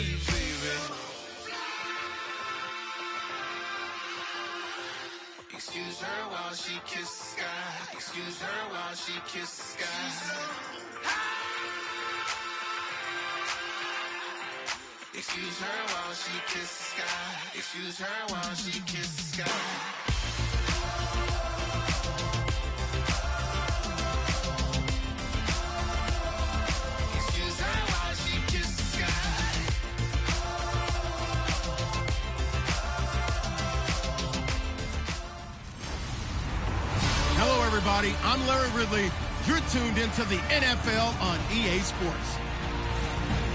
baby. Excuse her while she kisses the sky. Excuse her while she kisses the sky. Excuse her while she kisses the sky. Excuse her while she kisses the sky. Hello, everybody. I'm Larry Ridley. You're tuned into the NFL on EA Sports.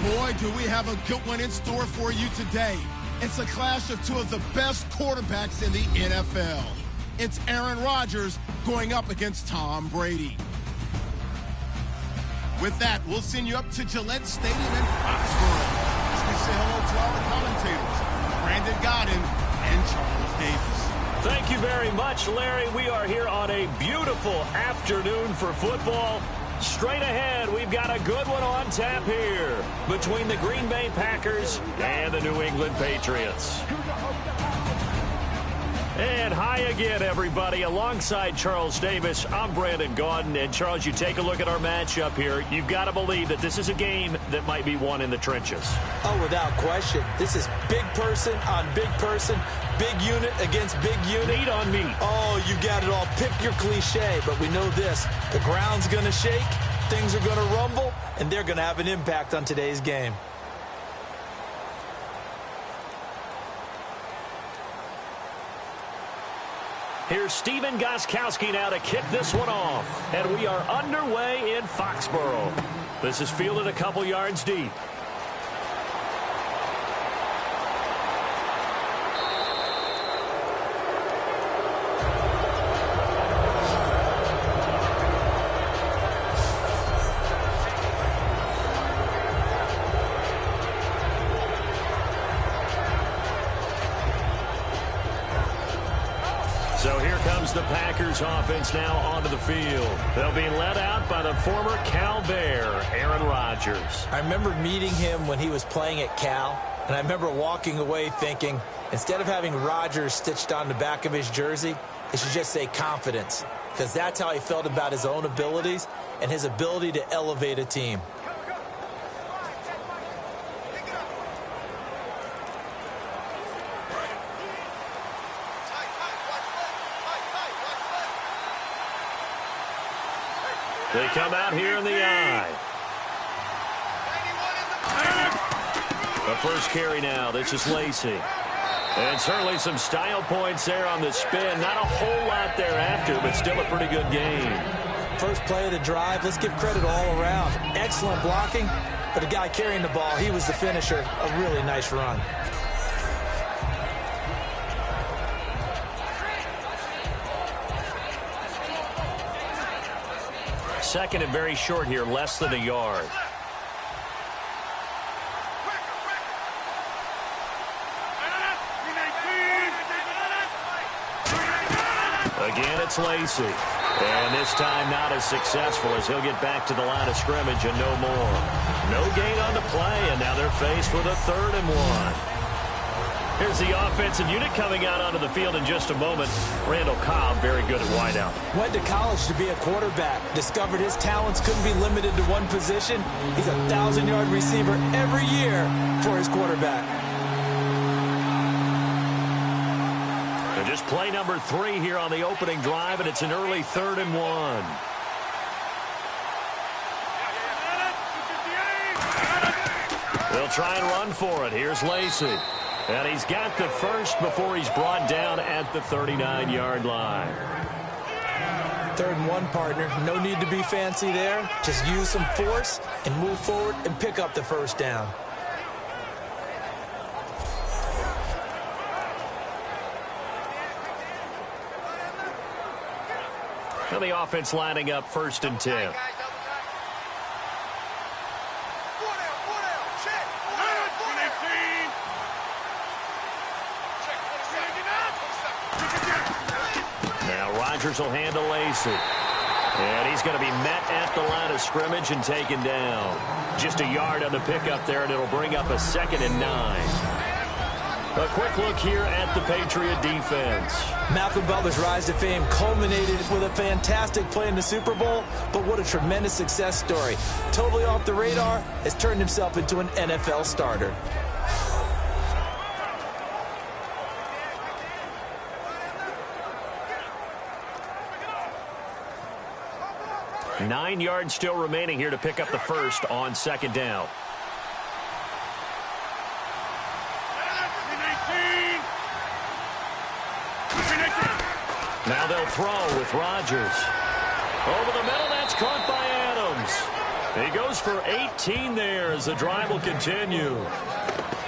Boy, do we have a good one in store for you today. It's a clash of two of the best quarterbacks in the NFL. It's Aaron Rodgers going up against Tom Brady. With that, we'll send you up to Gillette Stadium in Foxborough as we say hello to our commentators, Brandon Godden and Charles Davis. Thank you very much, Larry. We are here on a beautiful afternoon for football. Straight ahead, we've got a good one on tap here between the Green Bay Packers and the New England Patriots. And hi again, everybody. Alongside Charles Davis, I'm Brandon Gaudin. And, Charles, you take a look at our matchup here. You've got to believe that this is a game that might be won in the trenches. Oh, without question. This is big person on big person, big unit against big unit. Meat on meat. Oh, you got it all. Pick your cliche, but we know this. The ground's going to shake, things are going to rumble, and they're going to have an impact on today's game. Here's Steven Gostkowski now to kick this one off. And we are underway in Foxborough. This is fielded a couple yards deep. So here comes the Packers offense now onto the field. They'll be led out by the former Cal Bear, Aaron Rodgers. I remember meeting him when he was playing at Cal, and I remember walking away thinking, instead of having Rodgers stitched on the back of his jersey, they should just say confidence, because that's how he felt about his own abilities and his ability to elevate a team. They come out here in the eye. The first carry now. This is Lacy. And certainly some style points there on the spin. Not a whole lot thereafter, but still a pretty good game. First play of the drive, let's give credit all around. Excellent blocking, but the guy carrying the ball, he was the finisher. A really nice run. Second and very short here, less than a yard. Again, it's Lacy. And this time not as successful as he'll get back to the line of scrimmage and no more. No gain on the play, and now they're faced with a 3rd and 1. Here's the offensive unit coming out onto the field in just a moment. Randall Cobb, very good at wideout. Went to college to be a quarterback. Discovered his talents couldn't be limited to one position. He's a 1,000-yard receiver every year for his quarterback. And just play number 3 here on the opening drive, and it's an early 3rd and 1. They'll try and run for it. Here's Lacy. And he's got the first before he's brought down at the 39-yard line. 3rd and 1, partner. No need to be fancy there. Just use some force and move forward and pick up the first down. And the offense lining up 1st and 10. Rodgers will handle Lacy. And he's going to be met at the line of scrimmage and taken down. Just a yard on the pickup there, and it'll bring up a 2nd and 9. A quick look here at the Patriot defense. Malcolm Butler's rise to fame culminated with a fantastic play in the Super Bowl, but what a tremendous success story. Totally off the radar, has turned himself into an NFL starter. Nine yards still remaining here to pick up the first on 2nd down. Now they'll throw with Rodgers. Over the middle, that's caught by Adams. He goes for 18 there as the drive will continue.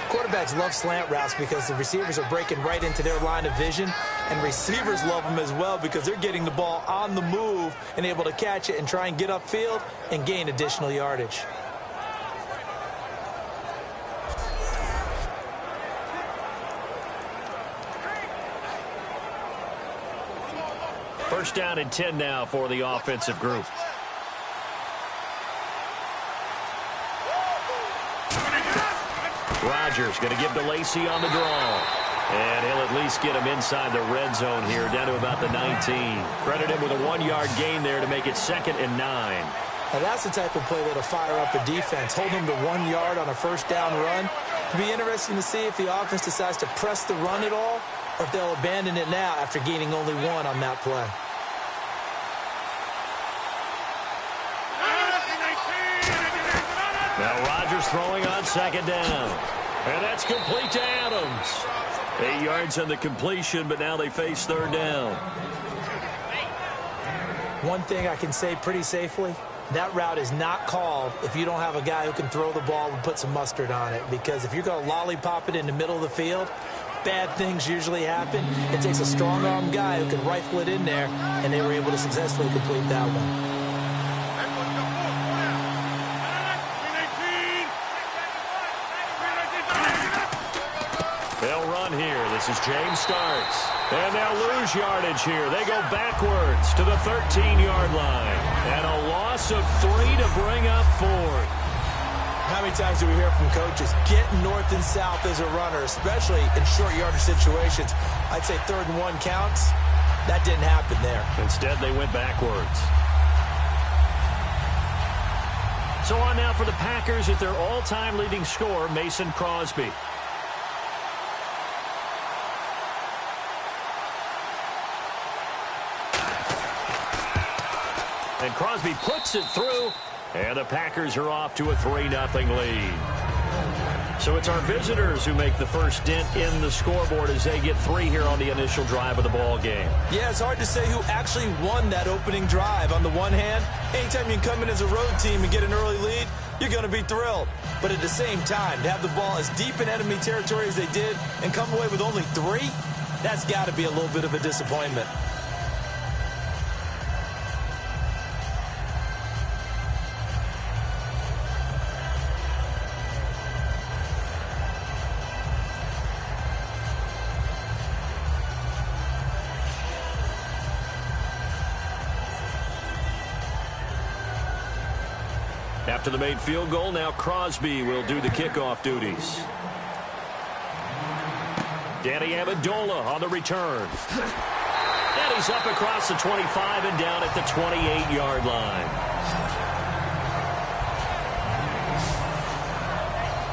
Quarterbacks love slant routes because the receivers are breaking right into their line of vision, and receivers love them as well because they're getting the ball on the move and able to catch it and try and get upfield and gain additional yardage. First down and 10 now for the offensive group. Rodgers going to give to Lacy on the draw. And he'll at least get him inside the red zone here, down to about the 19. Credit him with a 1-yard gain there to make it 2nd and 9. Now that's the type of play that'll fire up a defense. Hold them to 1 yard on a first down run. It'll be interesting to see if the offense decides to press the run at all, or if they'll abandon it now after gaining only 1 on that play. Now Rodgers throwing on 2nd down. And that's complete to Adams. 8 yards on the completion, but now they face 3rd down. One thing I can say pretty safely, that route is not called if you don't have a guy who can throw the ball and put some mustard on it. Because if you're going to lollipop it in the middle of the field, bad things usually happen. It takes a strong-arm guy who can rifle it in there, and they were able to successfully complete that one. They'll run here. This is James starts. And they'll lose yardage here. They go backwards to the 13-yard line. And a loss of 3 to bring up 4th. How many times do we hear from coaches, get north and south as a runner, especially in short yardage situations? I'd say 3rd and 1 counts. That didn't happen there. Instead, they went backwards. So on now for the Packers at their all-time leading scorer, Mason Crosby. And Crosby puts it through, and the Packers are off to a 3-0 lead. So it's our visitors who make the first dent in the scoreboard as they get 3 here on the initial drive of the ball game. Yeah, it's hard to say who actually won that opening drive. On the one hand, anytime you come in as a road team and get an early lead, you're going to be thrilled. But at the same time, to have the ball as deep in enemy territory as they did and come away with only 3, that's got to be a little bit of a disappointment. After the made field goal, now Crosby will do the kickoff duties. Danny Amendola on the return. And he's up across the 25 and down at the 28-yard line.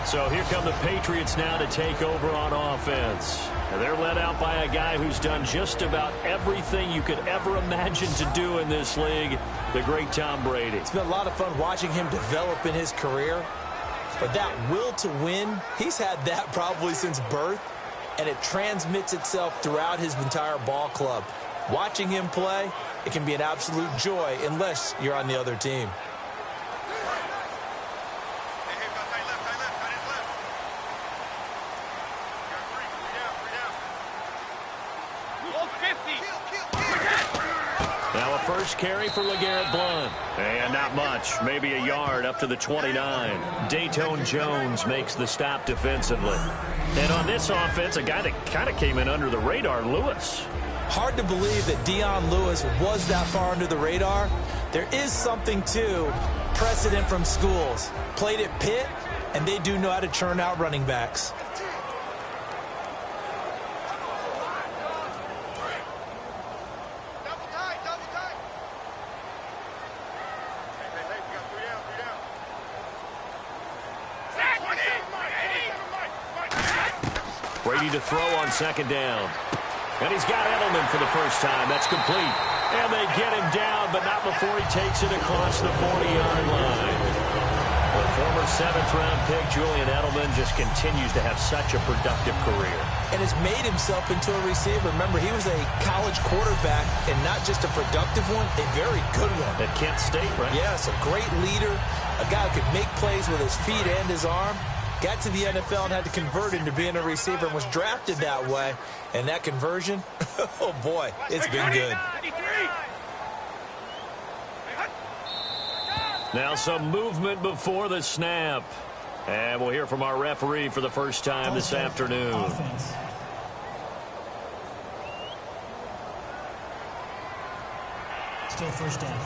So here come the Patriots now to take over on offense. And they're led out by a guy who's done just about everything you could ever imagine to do in this league, the great Tom Brady. It's been a lot of fun watching him develop in his career. But that will to win, he's had that probably since birth, and it transmits itself throughout his entire ball club. Watching him play, it can be an absolute joy unless you're on the other team. Now a first carry for LeGarrette Blount. And not much, maybe a yard up to the 29. Dayton Jones makes the stop defensively. And on this offense, a guy that kind of came in under the radar, Lewis. Hard to believe that Dion Lewis was that far under the radar, There is something to precedent from schools. Played at Pitt, and they do know how to churn out running backs. Brady to throw on second down. And he's got Edelman for the first time. That's complete. And they get him down, but not before he takes it across the 40-yard line. The former seventh-round pick, Julian Edelman, just continues to have such a productive career. And has made himself into a receiver. Remember, he was a college quarterback, and not just a productive one, a very good one. At Kent State, right? Yes, a great leader, a guy who could make plays with his feet and his arm. Got to the NFL and had to convert into being a receiver and was drafted that way. And that conversion, oh boy, it's been good. Now some movement before the snap. And we'll hear from our referee for the first time this afternoon. Offense. Still first down.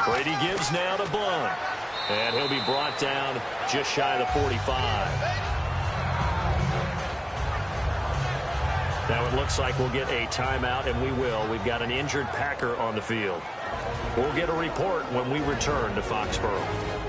Brady gives now to Blunt. And he'll be brought down just shy of the 45. Now it looks like we'll get a timeout, and we will. We've got an injured Packer on the field. We'll get a report when we return to Foxborough.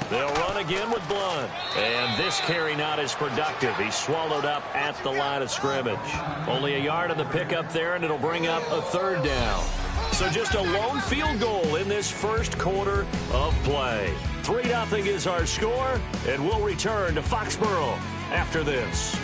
They'll run again with Blunt. And this carry not as productive. He's swallowed up at the line of scrimmage. Only a yard on the pickup there, and it'll bring up a third down. So just a lone field goal in this first quarter of play. 3-0 is our score, and we'll return to Foxborough after this.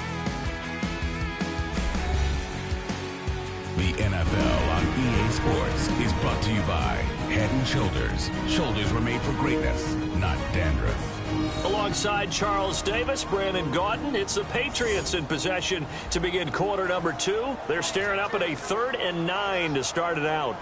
The NFL on EA Sports is brought to you by Head & Shoulders. Shoulders were made for greatness, not dandruff. Alongside Charles Davis, Brandon Gaudin, it's the Patriots in possession to begin quarter number 2. They're staring up at a 3rd and 9 to start it out.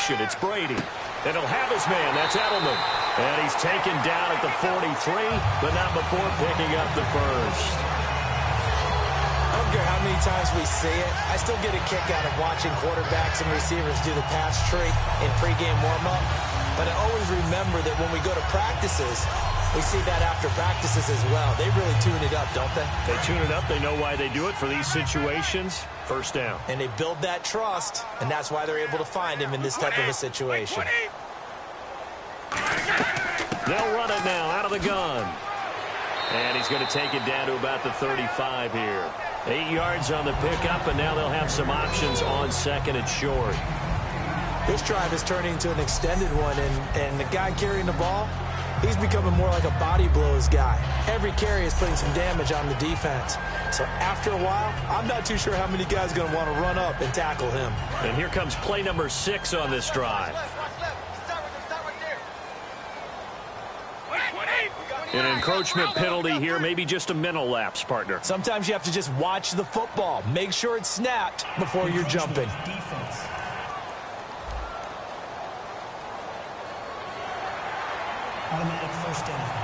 It's Brady. And he'll have his man. That's Edelman. And he's taken down at the 43, but not before picking up the first. I don't care how many times we see it. I still get a kick out of watching quarterbacks and receivers do the pass tree in pregame warm-up. But I always remember that when we go to practices, we see that after practices as well. They really tune it up, don't they? They tune it up. They know why they do it for these situations. First down. And they build that trust, and that's why they're able to find him in this type of a situation. They'll run it now out of the gun. And he's going to take it down to about the 35 here. 8 yards on the pickup, and now they'll have some options on second and short. This drive is turning into an extended one, and the guy carrying the ball, he's becoming more like a body blows guy. Every carry is putting some damage on the defense. So after a while, I'm not too sure how many guys are going to want to run up and tackle him. And here comes play number 6 on this drive. An encroachment penalty here, maybe just a mental lapse, partner. Sometimes you have to just watch the football. Make sure it's snapped before you're jumping. Defense. Automatic first down.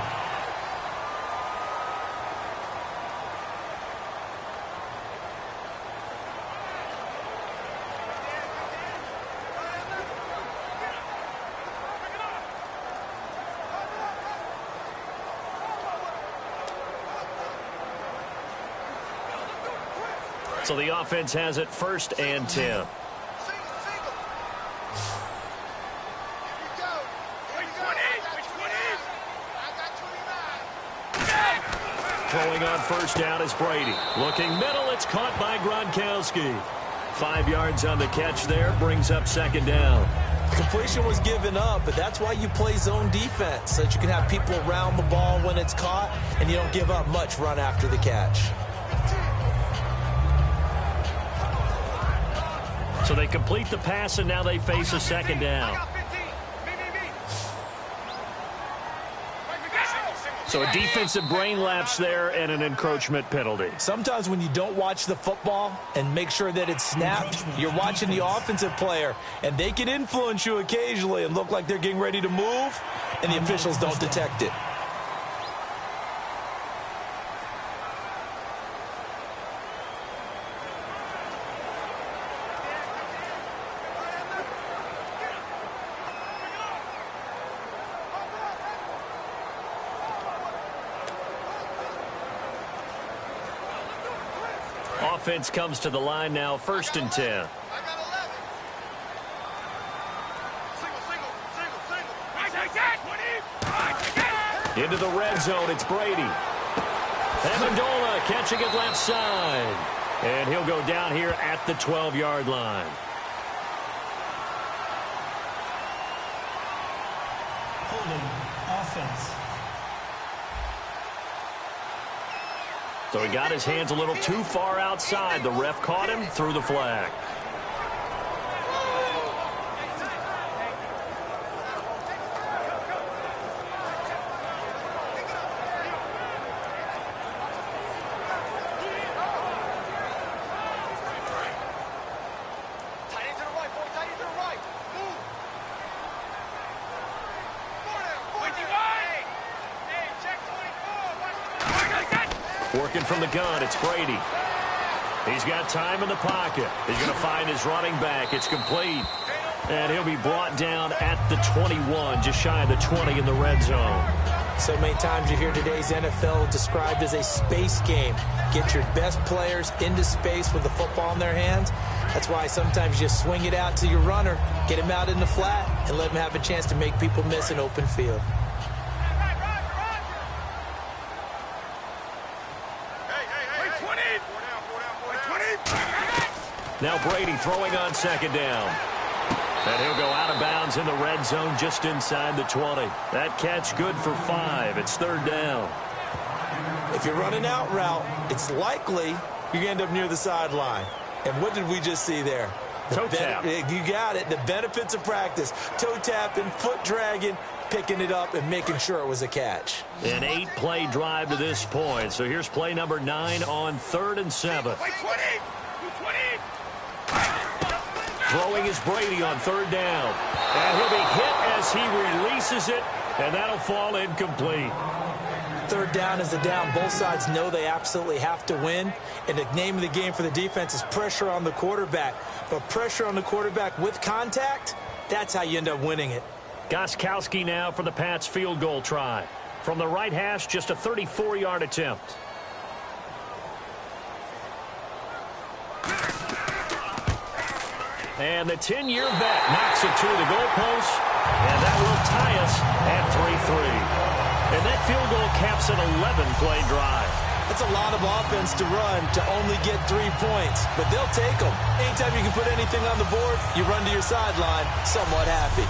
So the offense has it 1st and 10. Throwing on 1st down is Brady. Looking middle, it's caught by Gronkowski. 5 yards on the catch there, brings up 2nd down. Completion was given up, but that's why you play zone defense, so that you can have people around the ball when it's caught, and you don't give up much run after the catch. So they complete the pass, and now they face a 2nd down. So a defensive brain lapse there and an encroachment penalty. Sometimes when you don't watch the football and make sure that it's snapped, you're watching the offensive player, and they can influence you occasionally and look like they're getting ready to move, and the officials don't detect it. Offense comes to the line now, 1st and 10. Into the red zone, it's Brady. Amendola catching it left side. And he'll go down here at the 12-yard line. Holding offense. So he got his hands a little too far outside. The ref caught him, threw the flag. Working from the gun, it's Brady. He's got time in the pocket. He's going to find his running back. It's complete. And he'll be brought down at the 21, just shy of the 20 in the red zone. So many times you hear today's NFL described as a space game. Get your best players into space with the football in their hands. That's why sometimes you just swing it out to your runner, get him out in the flat, and let him have a chance to make people miss an open field. Now Brady throwing on 2nd down. And he'll go out of bounds in the red zone just inside the 20. That catch good for 5. It's 3rd down. If you're running out route, it's likely you're going to end up near the sideline. And what did we just see there? Toe tap. You got it. The benefits of practice. Toe tapping, foot dragging, picking it up, and making sure it was a catch. An 8-play drive to this point. So here's play number 9 on 3rd and 7. Throwing is Brady on 3rd down. And he'll be hit as he releases it, and that'll fall incomplete. 3rd down is the down. Both sides know they absolutely have to win. And the name of the game for the defense is pressure on the quarterback. But pressure on the quarterback with contact, that's how you end up winning it. Gostkowski now for the Pats field goal try. From the right hash, just a 34-yard attempt. And the 10-year vet knocks it to the goalpost, and that will tie us at 3-3. And that field goal caps an 11-play drive. That's a lot of offense to run to only get 3 points, but they'll take them. Anytime you can put anything on the board, you run to your sideline somewhat happy.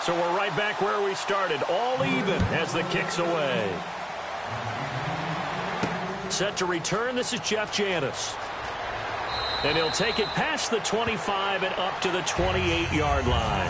So we're right back where we started, all even as the kick's away. Set to return, this is Jeff Janis. And he'll take it past the 25 and up to the 28-yard line.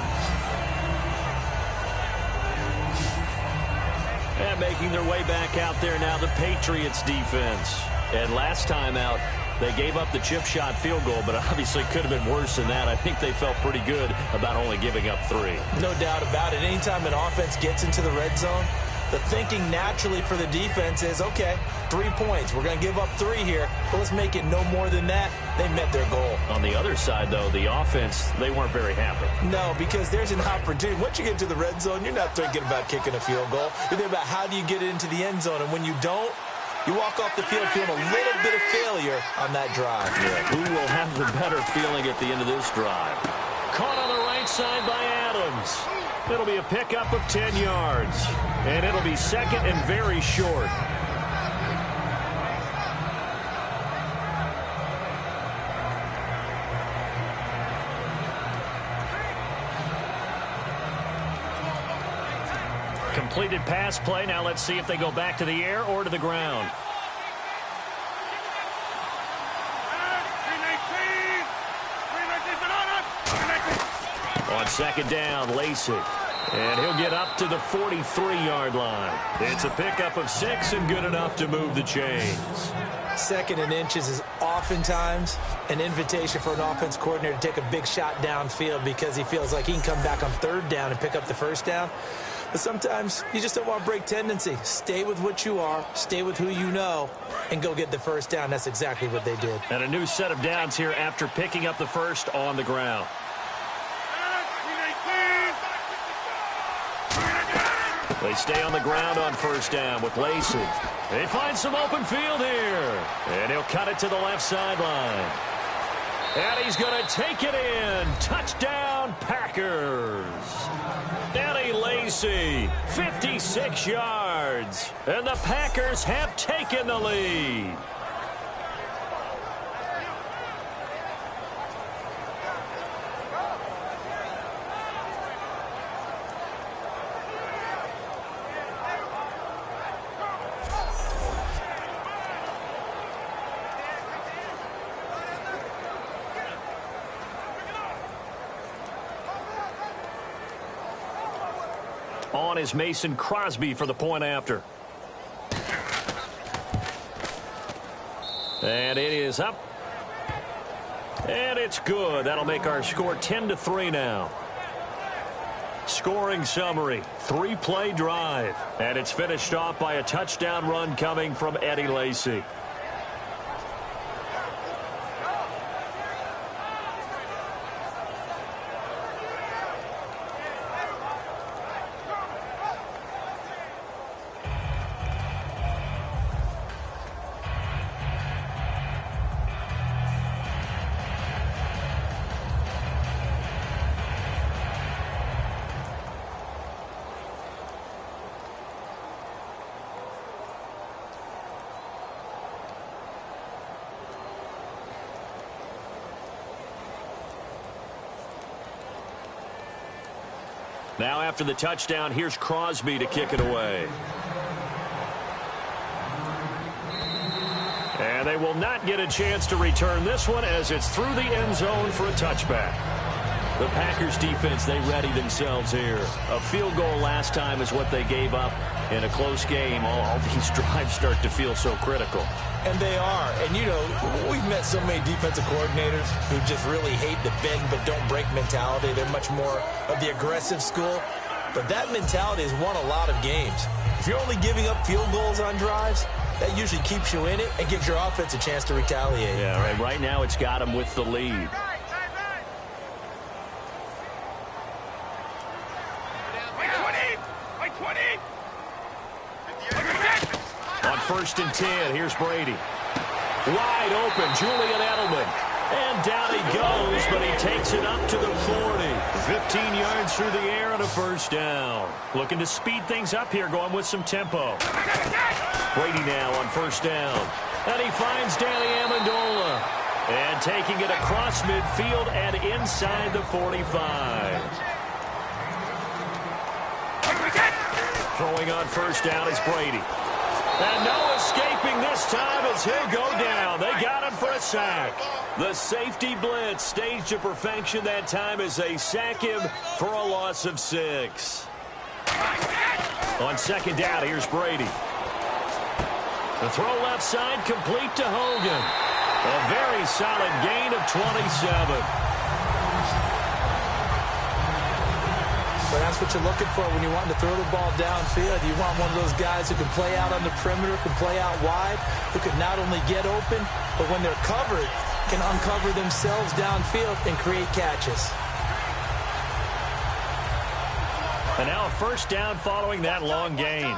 And making their way back out there now, the Patriots defense. And last time out, they gave up the chip shot field goal, but obviously could have been worse than that. I think they felt pretty good about only giving up 3. No doubt about it. Anytime an offense gets into the red zone, the thinking naturally for the defense is, okay, 3 points. We're going to give up 3 here, but let's make it no more than that. They met their goal. On the other side, though, the offense, they weren't very happy. No, because there's an opportunity. Once you get to the red zone, you're not thinking about kicking a field goal. You're thinking about how do you get it into the end zone, and when you don't, you walk off the field feeling a little bit of failure on that drive. Yeah, who will have the better feeling at the end of this drive? Caught on the right side by Adams. It'll be a pickup of 10 yards. And it'll be second and very short. Completed pass play. Now let's see if they go back to the air or to the ground. On second down, Lacey. And he'll get up to the 43-yard line. It's a pickup of 6 and good enough to move the chains. Second and inches is oftentimes an invitation for an offense coordinator to take a big shot downfield because he feels like he can come back on third down and pick up the first down. But sometimes you just don't want to break tendency. Stay with what you are, stay with who you know, and go get the first down. That's exactly what they did. And a new set of downs here after picking up the first on the ground. They stay on the ground on first down with Lacey. They find some open field here. And he'll cut it to the left sideline. And he's going to take it in. Touchdown, Packers. Eddie Lacy, 56 yards. And the Packers have taken the lead. On is Mason Crosby for the point after. And it is up. And it's good. That'll make our score 10-3 now. Scoring summary, 3-play drive. And it's finished off by a touchdown run coming from Eddie Lacy. Now after the touchdown, here's Crosby to kick it away. And they will not get a chance to return this one as it's through the end zone for a touchback. The Packers defense, they ready themselves here. A field goal last time is what they gave up in a close game. All these drives start to feel so critical. And they are. And, you know, we've met so many defensive coordinators who just really hate the bend but don't break mentality. They're much more of the aggressive school. But that mentality has won a lot of games. If you're only giving up field goals on drives, that usually keeps you in it and gives your offense a chance to retaliate. Yeah, right. Right now it's got them with the lead. On 1st and 10, here's Brady. Wide open, Julian Edelman. And down he goes, but he takes it up to the 40. 15 yards through the air and a first down. Looking to speed things up here, going with some tempo. Brady now on 1st down. And he finds Danny Amendola. And taking it across midfield and inside the 45. Throwing on first down is Brady. And no escaping this time as he'll go down. They got him for a sack. The safety blitz staged to perfection that time as they sack him for a loss of 6. On second down, here's Brady. The throw left side complete to Hogan. A very solid gain of 27. But that's what you're looking for when you want to throw the ball downfield. You want one of those guys who can play out on the perimeter, can play out wide, who can not only get open, but when they're covered, can uncover themselves downfield and create catches. And now a first down following that long gain.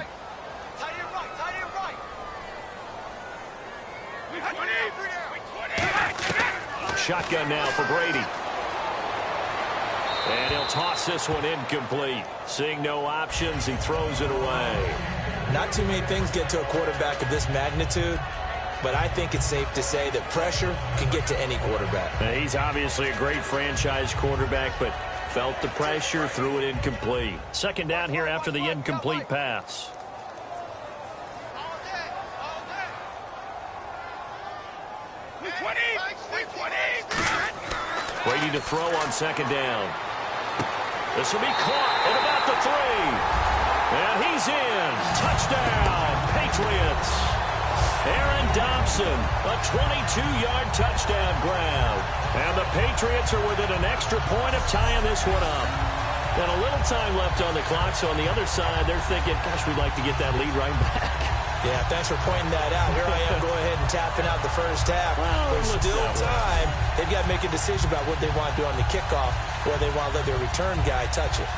Shotgun now for Brady. And he'll toss this one incomplete. Seeing no options, he throws it away. Not too many things get to a quarterback of this magnitude, but I think it's safe to say that pressure can get to any quarterback. Now, he's obviously a great franchise quarterback, but felt the pressure, threw it incomplete. Second down here after the incomplete pass. Brady to throw on second down. This will be caught at about the 3. And he's in. Touchdown, Patriots. Aaron Dobson, a 22-yard touchdown grab. And the Patriots are within an extra point of tying this one up. And a little time left on the clock, so on the other side, they're thinking, gosh, we'd like to get that lead right back. Yeah, thanks for pointing that out. Here I am, go ahead and tapping out the first half. Well, there's still time. They've got to make a decision about what they want to do on the kickoff, or they want to let their return guy touch it.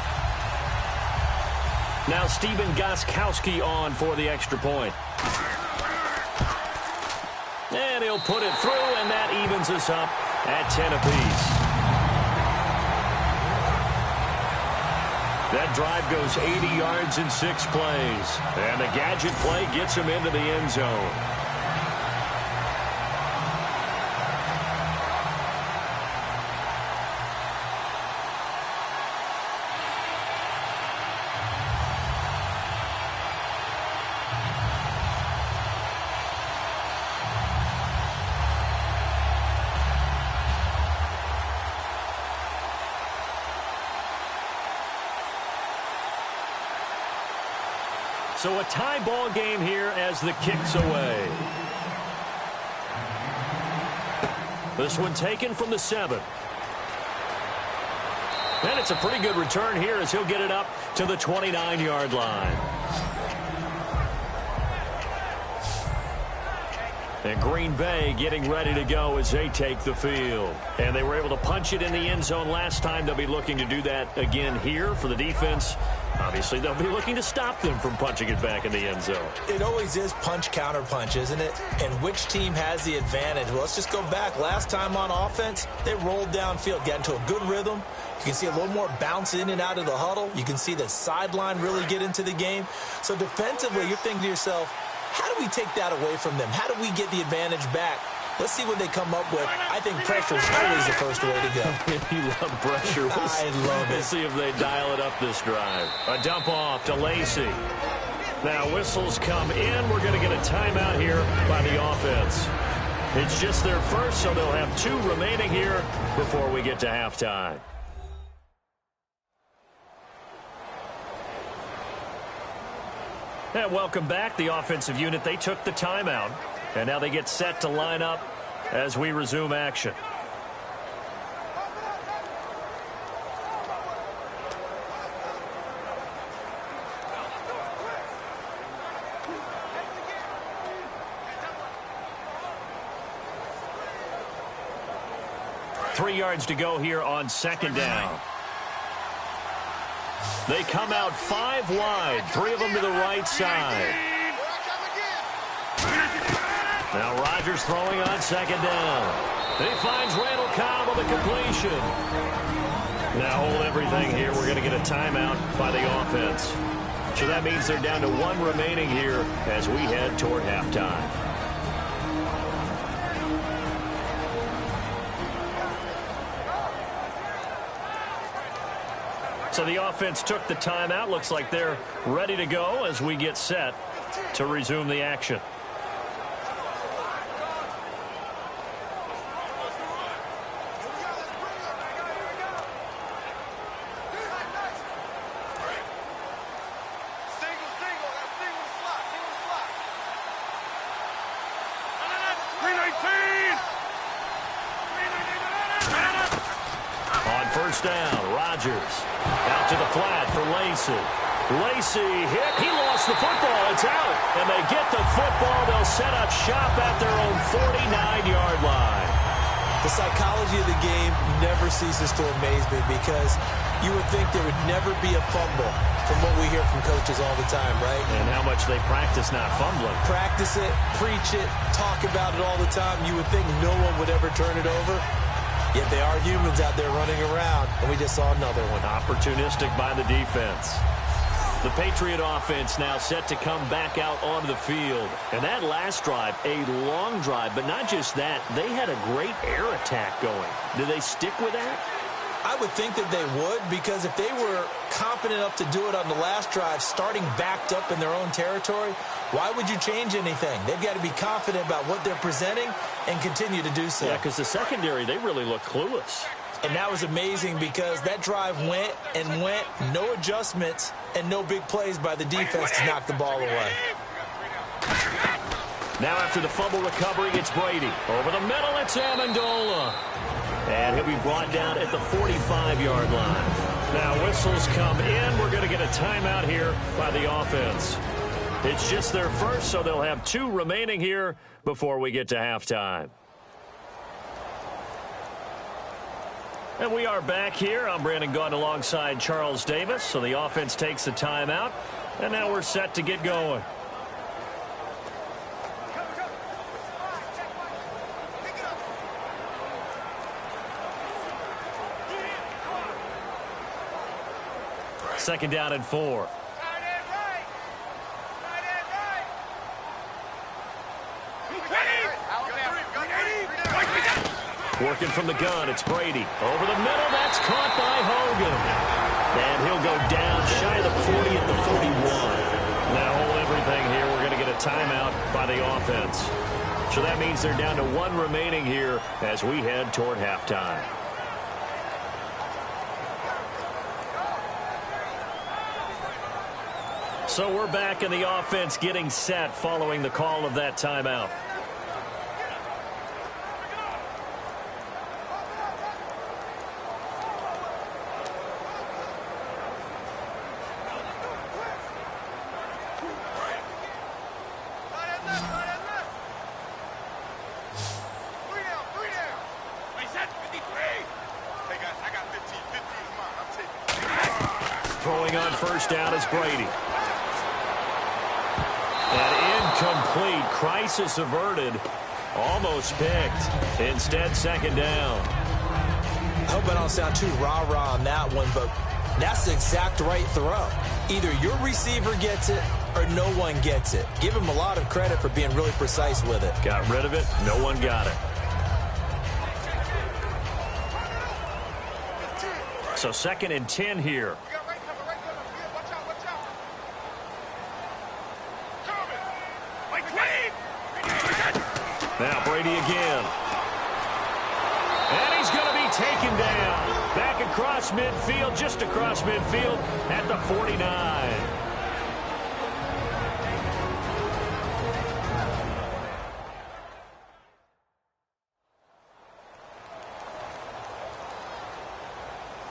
Now Stephen Gostkowski on for the extra point. And he'll put it through, and that evens us up at 10 apiece. That drive goes 80 yards in 6 plays. And the gadget play gets him into the end zone. So a tie ball game here as the kick's away. This one taken from the 7. And it's a pretty good return here as he'll get it up to the 29-yard line. And Green Bay getting ready to go as they take the field. And they were able to punch it in the end zone last time. They'll be looking to do that again here for the defense. Obviously, they'll be looking to stop them from punching it back in the end zone. It always is punch-counter-punch, isn't it? And which team has the advantage? Well, let's just go back. Last time on offense, they rolled downfield, got into a good rhythm. You can see a little more bounce in and out of the huddle. You can see the sideline really get into the game. So defensively, you're thinking to yourself, how do we take that away from them? How do we get the advantage back? Let's see what they come up with. I think pressure is always the first way to go. You love pressure. I love it. Let's see if they dial it up this drive. A dump off to Lacy. Now whistles come in. We're going to get a timeout here by the offense. It's just their first, so they'll have 2 remaining here before we get to halftime. And welcome back. The offensive unit, they took the timeout. And now they get set to line up as we resume action. Three yards to go here on second down. They come out 5 wide, 3 of them to the right side. Now Rodgers throwing on second down. He finds Randall Cobb with a completion. Now hold everything here. We're going to get a timeout by the offense. So that means they're down to 1 remaining here as we head toward halftime. So the offense took the timeout. Looks like they're ready to go as we get set to resume the action. On first down, Rodgers out to the flat for Lacy. Lacy hit. He lost the football. It's out. And they get the football. They'll set up shop at their own 49-yard line. The psychology of the game never ceases to amaze me because you would think there would never be a fumble from what we hear from coaches all the time, right? And how much they practice not fumbling. Practice it, preach it, talk about it all the time. You would think no one would ever turn it over. Yet they are humans out there running around, and we just saw another one. Opportunistic by the defense. The Patriot offense now set to come back out onto the field. And that last drive, a long drive, but not just that, they had a great air attack going. Do they stick with that? I would think that they would, because if they were confident enough to do it on the last drive, starting backed up in their own territory, why would you change anything? They've got to be confident about what they're presenting and continue to do so. Yeah, because the secondary, they really look clueless. And that was amazing because that drive went and went, no adjustments and no big plays by the defense to knock the ball away. Now after the fumble recovery, it's Brady. Over the middle, it's Amendola. And he'll be brought down at the 45-yard line. Now whistles come in. We're going to get a timeout here by the offense. It's just their first, so they'll have 2 remaining here before we get to halftime. And we are back here. I'm Brandon Gaudin alongside Charles Davis. So the offense takes a timeout, and now we're set to get going. Second down and 4. Working from the gun, it's Brady. Over the middle, that's caught by Hogan. And he'll go down shy of the 40 at the 41. Now hold everything here. We're going to get a timeout by the offense. So that means they're down to 1 remaining here as we head toward halftime. So we're back in the offense getting set following the call of that timeout. Throwing on first down is Brady. And incomplete. Crisis averted. Almost picked. Instead, second down. I hope I don't sound too rah-rah on that one, but that's the exact right throw. Either your receiver gets it or no one gets it. Give him a lot of credit for being really precise with it. Got rid of it. No one got it. So second and 10 here. Now Brady again. And he's going to be taken down. Back across midfield, just across midfield at the 49.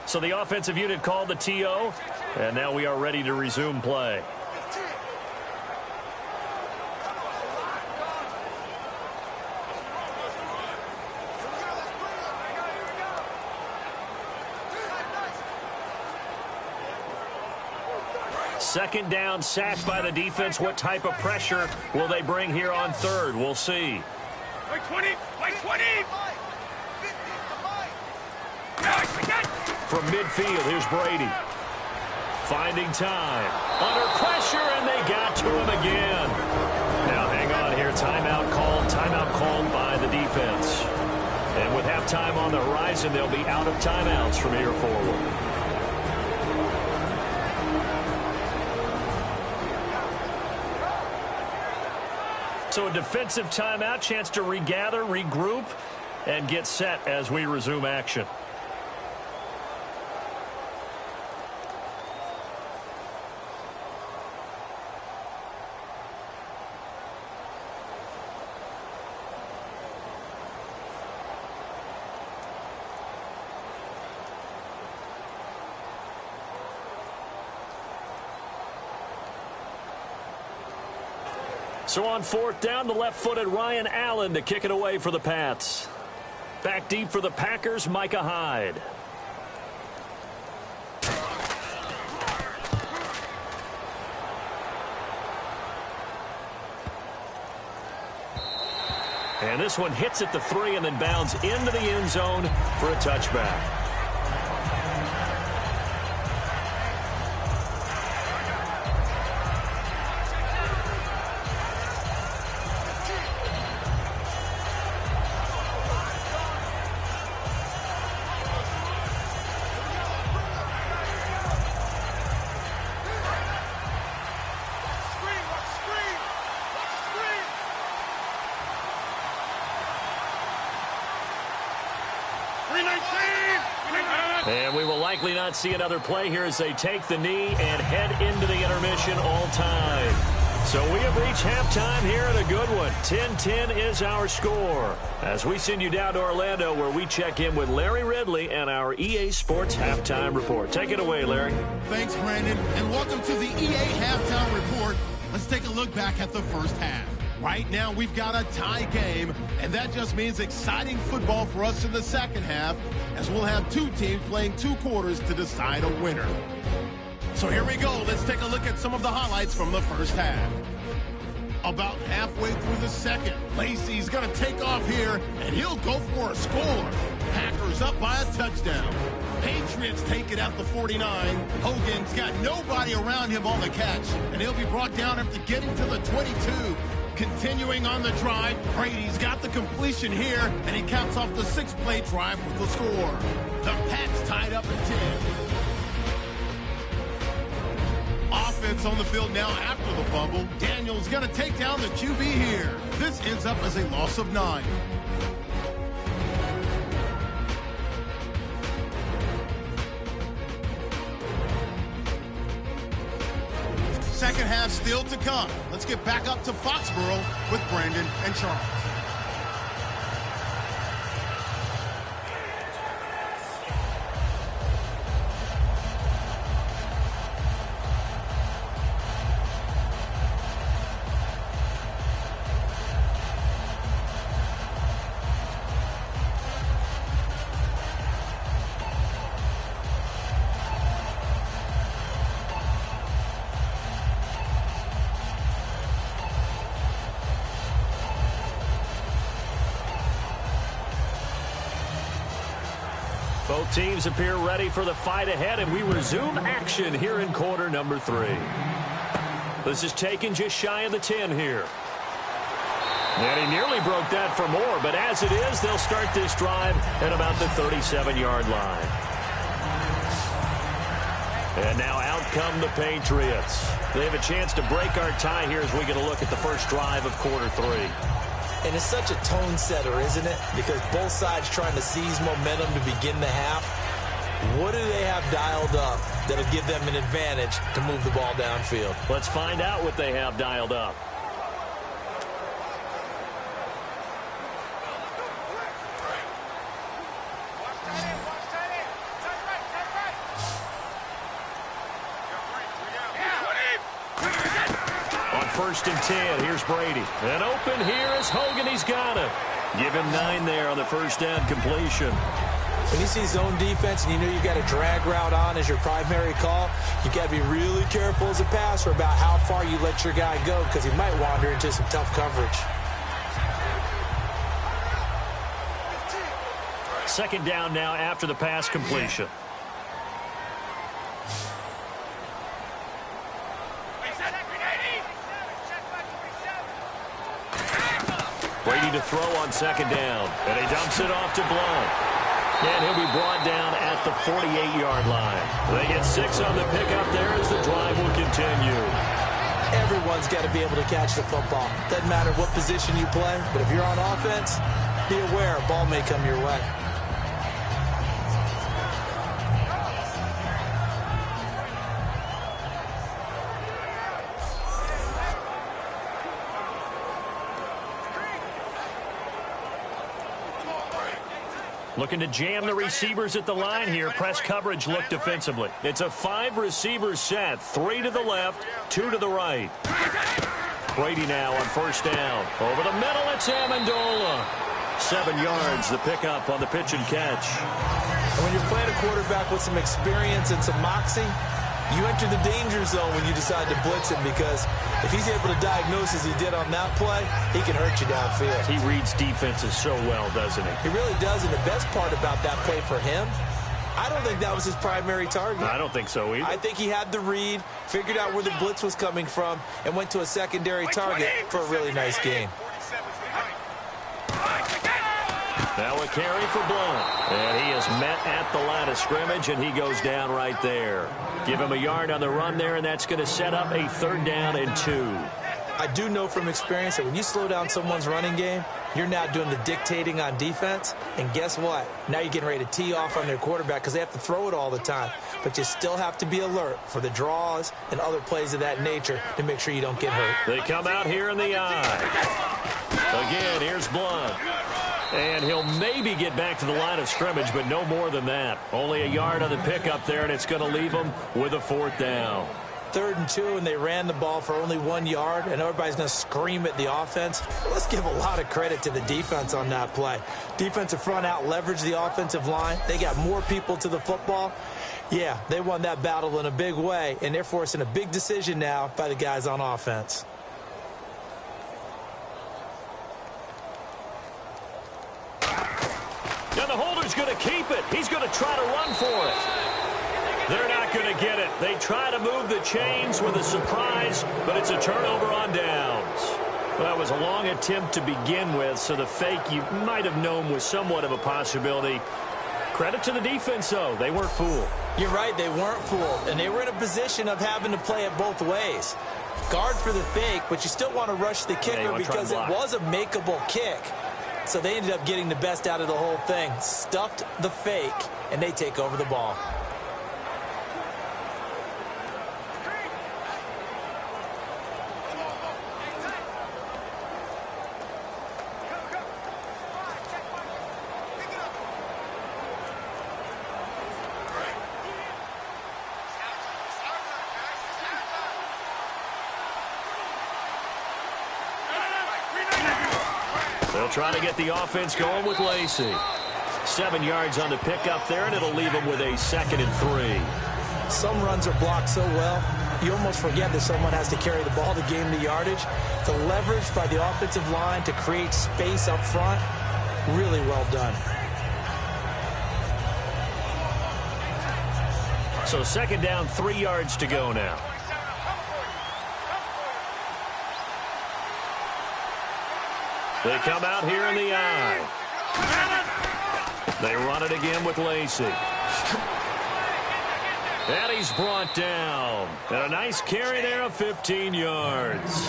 So the offensive unit called the TO, and now we are ready to resume play. Second down, sacked by the defense. What type of pressure will they bring here on third? We'll see. Like 20! Like 20! From midfield, here's Brady. Finding time. Under pressure, and they got to him again. Now, hang on here. Timeout called by the defense. And with halftime on the horizon, they'll be out of timeouts from here forward. So a defensive timeout, chance to regather, regroup, and get set as we resume action. So on fourth down, the left-footed Ryan Allen to kick it away for the Pats. Back deep for the Packers, Micah Hyde. And this one hits at the 3 and then bounds into the end zone for a touchback. And we will likely not see another play here as they take the knee and head into the intermission all time. So we have reached halftime here at a good one. 10-10 is our score. As we send you down to Orlando where we check in with Larry Ridley and our EA Sports Halftime Report. Take it away, Larry. Thanks, Brandon, and welcome to the EA Halftime Report. Let's take a look back at the first half. Right now, we've got a tie game, and that just means exciting football for us in the second half, as we'll have two teams playing 2 quarters to decide a winner. So here we go. Let's take a look at some of the highlights from the first half. About halfway through the second, Lacey's going to take off here, and he'll go for a score. Packers up by a touchdown. Patriots take it at the 49. Hogan's got nobody around him on the catch, and he'll be brought down after getting to the 22. Continuing on the drive, Brady's got the completion here, and he caps off the 6-play drive with the score. The Pats tied up at 10. Offense on the field now after the fumble. Daniel's going to take down the QB here. This ends up as a loss of 9. Second half still to come. Let's get back up to Foxborough with Brandon and Charles. Both teams appear ready for the fight ahead, and we resume action here in quarter number 3. This is taken just shy of the 10 here. And he nearly broke that for more, but as it is, they'll start this drive at about the 37-yard line. And now out come the Patriots. They have a chance to break our tie here as we get a look at the first drive of quarter 3. And it's such a tone setter, isn't it? Because both sides trying to seize momentum to begin the half. What do they have dialed up that'll give them an advantage to move the ball downfield? Let's find out what they have dialed up. First and 10. Here's Brady. And open here is Hogan. He's got it. Give him 9 there on the first down completion. When you see zone defense and you know you got a drag route on as your primary call, you got to be really careful as a passer about how far you let your guy go because he might wander into some tough coverage. Second down now after the pass completion. Brady to throw on second down. And he dumps it off to Blount. And he'll be brought down at the 48-yard line. They get 6 on the pickup there as the drive will continue. Everyone's got to be able to catch the football. Doesn't matter what position you play, but if you're on offense, be aware a ball may come your way. Looking to jam the receivers at the line here. Press coverage look defensively. It's a 5-receiver set. 3 to the left, 2 to the right. Brady now on first down. Over the middle, it's Amendola. 7 yards, the pickup on the pitch and catch. And when you're playing a quarterback with some experience and some moxie, you enter the danger zone when you decide to blitz him, because if he's able to diagnose as he did on that play, he can hurt you downfield. He reads defenses so well, doesn't he? He really does, and the best part about that play for him, I don't think that was his primary target. I don't think so either. I think he had the read, figured out where the blitz was coming from, and went to a secondary target for a really nice gain. Now a carry for Blount. And he is met at the line of scrimmage, and he goes down right there. Give him a yard on the run there, and that's going to set up a 3rd down and 2. I do know from experience that when you slow down someone's running game, you're now doing the dictating on defense. And guess what? Now you're getting ready to tee off on their quarterback because they have to throw it all the time. But you still have to be alert for the draws and other plays of that nature to make sure you don't get hurt. They come out here in the eye. Again, here's Blount. And he'll maybe get back to the line of scrimmage, but no more than that. Only a yard on the pickup there, and it's going to leave him with a 4th down. 3rd and 2, and they ran the ball for only 1 yard, and everybody's going to scream at the offense. Let's give a lot of credit to the defense on that play. Defensive front out leveraged the offensive line. They got more people to the football. Yeah, they won that battle in a big way, and they're forcing a big decision now by the guys on offense. Now the holder's going to keep it. He's going to try to run for it. They're not going to get it. They try to move the chains with a surprise, but it's a turnover on downs. Well, that was a long attempt to begin with, so the fake you might have known was somewhat of a possibility. Credit to the defense, though. They weren't fooled. You're right, they weren't fooled, and they were in a position of having to play it both ways. Guard for the fake, but you still want to rush the kicker because it was a makeable kick. So they ended up getting the best out of the whole thing. Stuffed the fake, and they take over the ball. They'll try to get the offense going with Lacey. 7 yards on the pickup there, and it'll leave them with a 2nd and 3. Some runs are blocked so well, you almost forget that someone has to carry the ball to gain the yardage. The leverage by the offensive line to create space up front, really well done. So 2nd down, 3 yards to go now. They come out here in the eye. They run it again with Lacey. And he's brought down. And a nice carry there of 15 yards.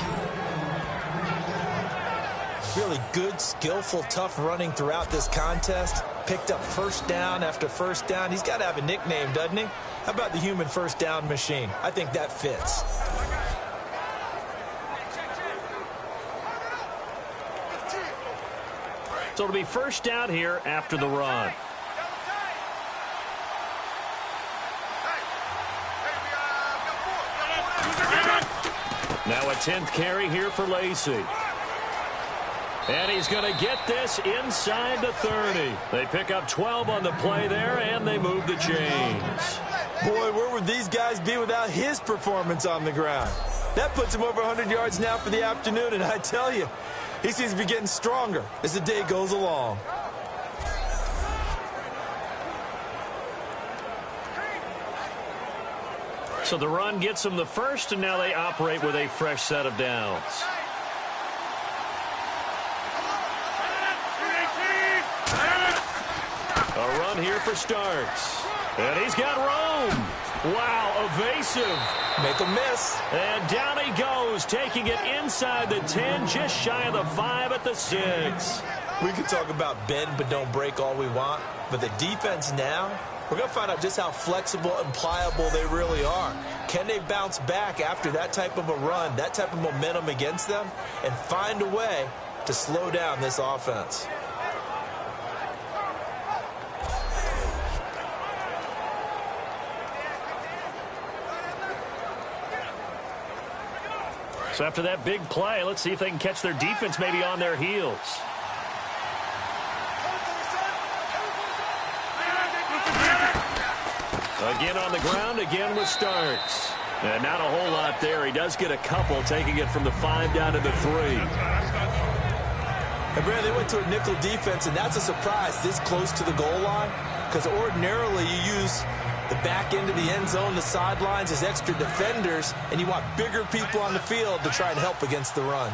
Really good, skillful, tough running throughout this contest. Picked up first down after first down. He's got to have a nickname, doesn't he? How about the human first down machine? I think that fits. So it'll be first down here after the run. Now a 10th carry here for Lacey. And he's going to get this inside the 30. They pick up 12 on the play there, and they move the chains. Boy, where would these guys be without his performance on the ground? That puts him over 100 yards now for the afternoon, and I tell you, he seems to be getting stronger as the day goes along. So the run gets them the first, and now they operate with a fresh set of downs. A run here for Starks. And he's got room. Wow, evasive. Make a miss. And down he goes, taking it inside the 10, just shy of the 5 at the 6. We could talk about bend but don't break all we want, but the defense now, we're going to find out just how flexible and pliable they really are. Can they bounce back after that type of a run, that type of momentum against them, and find a way to slow down this offense? So after that big play, let's see if they can catch their defense maybe on their heels. Again on the ground, again with Starks. And not a whole lot there. He does get a couple, taking it from the 5 down to the 3. And Brad, they went to a nickel defense, and that's a surprise this close to the goal line, because ordinarily you use the back end of the end zone, the sidelines as extra defenders, and you want bigger people on the field to try and help against the run.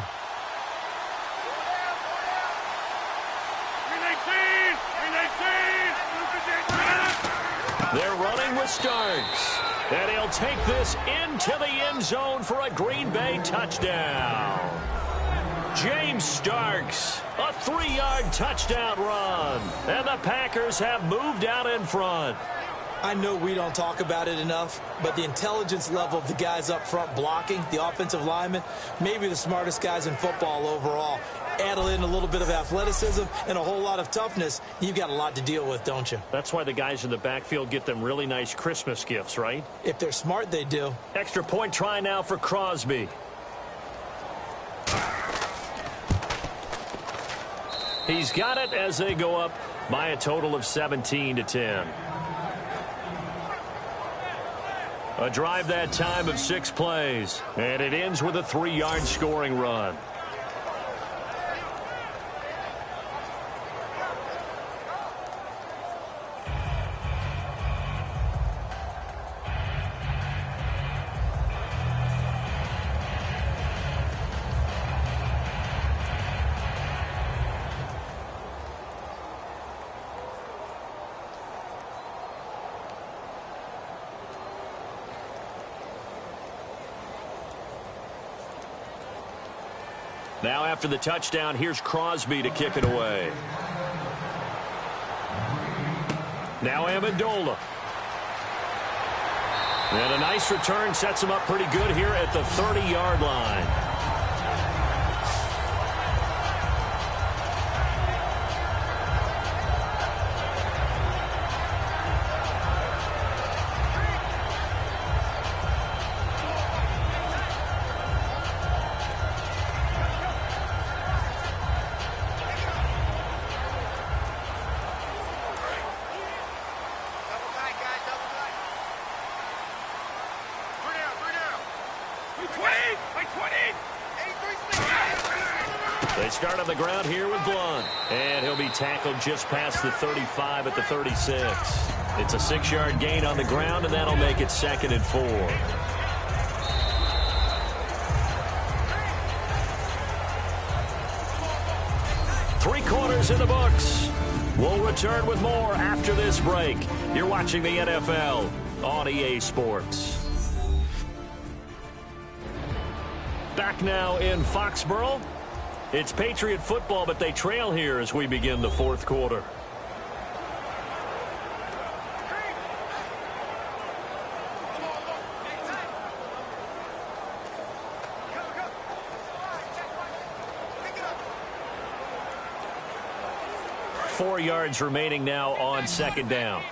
They're running with Starks. And he'll take this into the end zone for a Green Bay touchdown. James Starks, a 3-yard touchdown run. And the Packers have moved out in front. I know we don't talk about it enough, but the intelligence level of the guys up front blocking, the offensive linemen, maybe the smartest guys in football overall. Add in a little bit of athleticism and a whole lot of toughness, you've got a lot to deal with, don't you? That's why the guys in the backfield get them really nice Christmas gifts, right? If they're smart, they do. Extra point try now for Crosby. He's got it as they go up by a total of 17-10. A drive that time of 6 plays, and it ends with a 3-yard scoring run. Now after the touchdown, here's Crosby to kick it away. Now Amendola. And a nice return sets him up pretty good here at the 30-yard line. They start on the ground here with Blunt. And he'll be tackled just past the 35 at the 36. It's a 6-yard gain on the ground, and that'll make it 2nd and 4. Three quarters in the books. We'll return with more after this break. You're watching the NFL on EA Sports. Back now in Foxborough. It's Patriot football, but they trail here as we begin the 4th quarter. Four yards remaining now on 2nd down.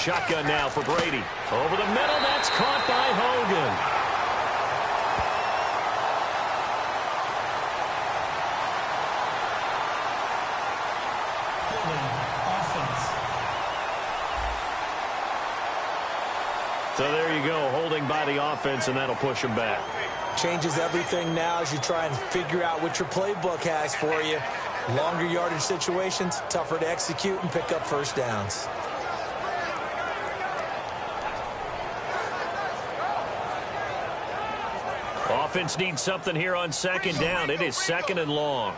Shotgun now for Brady. Over the middle, that's caught by Hogan. So there you go, holding by the offense, and that'll push him back. Changes everything now as you try and figure out what your playbook has for you. Longer yardage situations, tougher to execute and pick up first downs. defense needs something here on second down. It is second and long.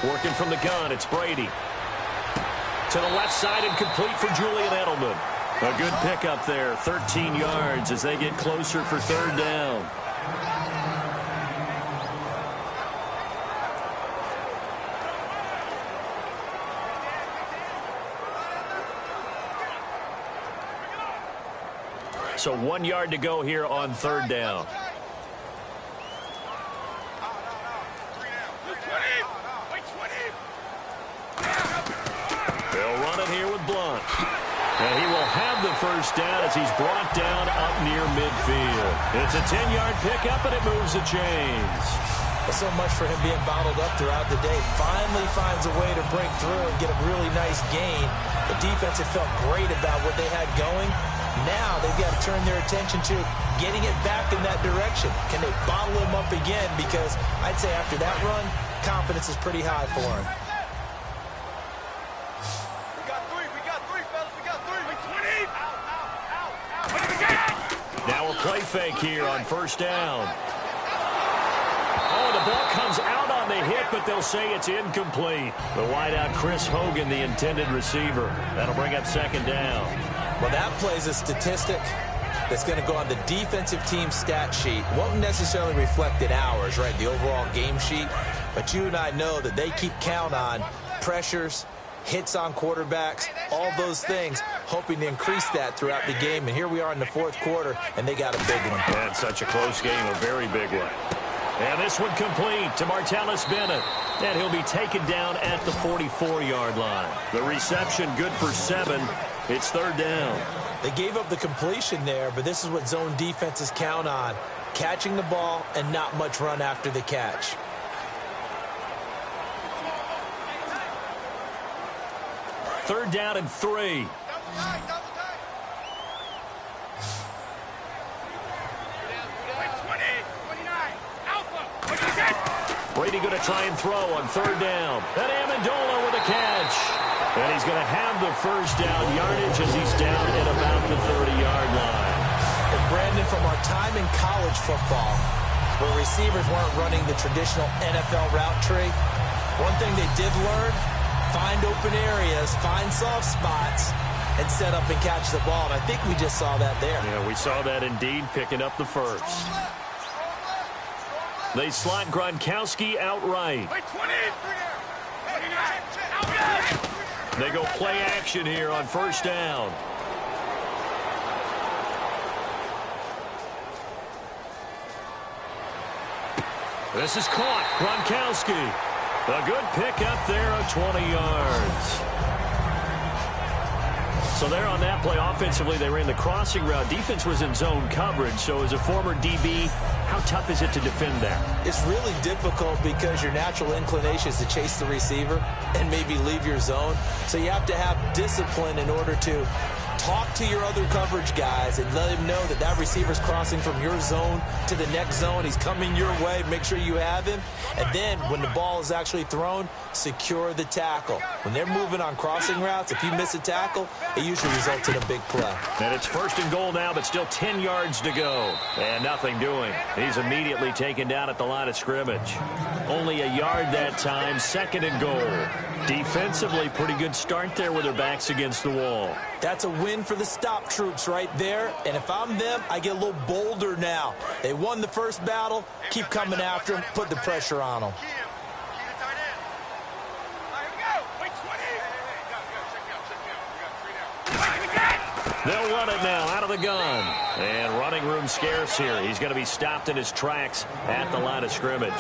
Working from the gun, it's Brady. To the left side and complete for Julian Edelman. A good pickup there, 13 yards as they get closer for third down. So 1 yard to go here on third down. They'll run it here with Blunt. And he will have the first down as he's brought down up near midfield. It's a 10-yard pickup, and it moves the chains. Well, so much for him being bottled up throughout the day. Finally finds a way to break through and get a really nice gain. The defense had felt great about what they had going. Now they've got to turn their attention to getting it back in that direction. Can they bottle him up again? Because I'd say after that run, confidence is pretty high for him. Now a play fake here on first down. Oh, the ball comes out on the hit, but they'll say it's incomplete. The wideout, Chris Hogan, the intended receiver. That'll bring up second down. Well, that plays a statistic that's going to go on the defensive team stat sheet. Won't necessarily reflect in ours, right, the overall game sheet. But you and I know that they keep count on pressures, hits on quarterbacks, all those things, hoping to increase that throughout the game. And here we are in the fourth quarter, and they got a big one. And such a close game, a very big one. And this one complete to Martellus Bennett. And he'll be taken down at the 44-yard line. The reception good for 7. It's third down. They gave up the completion there, but this is what zone defenses count on. Catching the ball and not much run after the catch. Third down and 3. Brady going to try and throw on third down. And Amendola with a catch. And he's going to have the first down yardage as he's down at about the 30-yard line. And Brandon, from our time in college football, where receivers weren't running the traditional NFL route tree, one thing they did learn, find open areas, find soft spots, and set up and catch the ball. And I think we just saw that there. Yeah, we saw that indeed, picking up the first. They slot Gronkowski outright. They go play action here on first down. This is caught. Gronkowski. A good pickup there of 20 yards. So there on that play, offensively, they ran the crossing route. Defense was in zone coverage. So as a former DB, how tough is it to defend that? It's really difficult because your natural inclination is to chase the receiver and maybe leave your zone. So you have to have discipline in order to talk to your other coverage guys and let him know that that receiver's crossing from your zone to the next zone. He's coming your way. Make sure you have him. And then when the ball is actually thrown, secure the tackle. When they're moving on crossing routes, if you miss a tackle, it usually results in a big play. And it's first and goal now, but still 10 yards to go. And nothing doing. He's immediately taken down at the line of scrimmage. Only a yard that time, second and goal. Defensively, pretty good start there with their backs against the wall. That's a win for the stop troops right there. And if I'm them, I get a little bolder now. They won the first battle. Keep coming after them. Put the pressure on them. They'll run it now out of the gun. And running room scarce here. He's going to be stopped in his tracks at the line of scrimmage.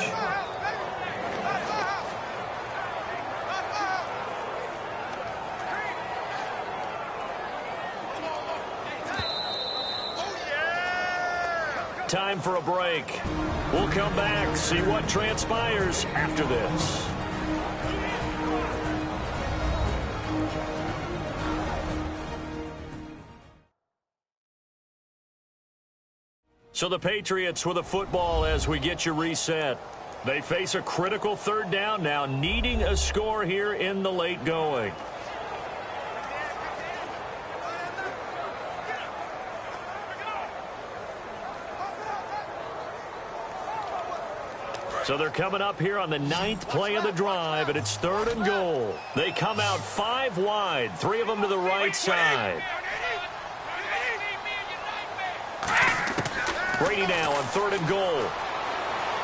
Time for a break. We'll come back, see what transpires after this. So the Patriots with a football as we get you reset. They face a critical third down now, needing a score here in the late going. So they're coming up here on the 9th play of the drive, and it's 3rd and goal. They come out 5 wide, 3 of them to the right side. Brady now on 3rd and goal.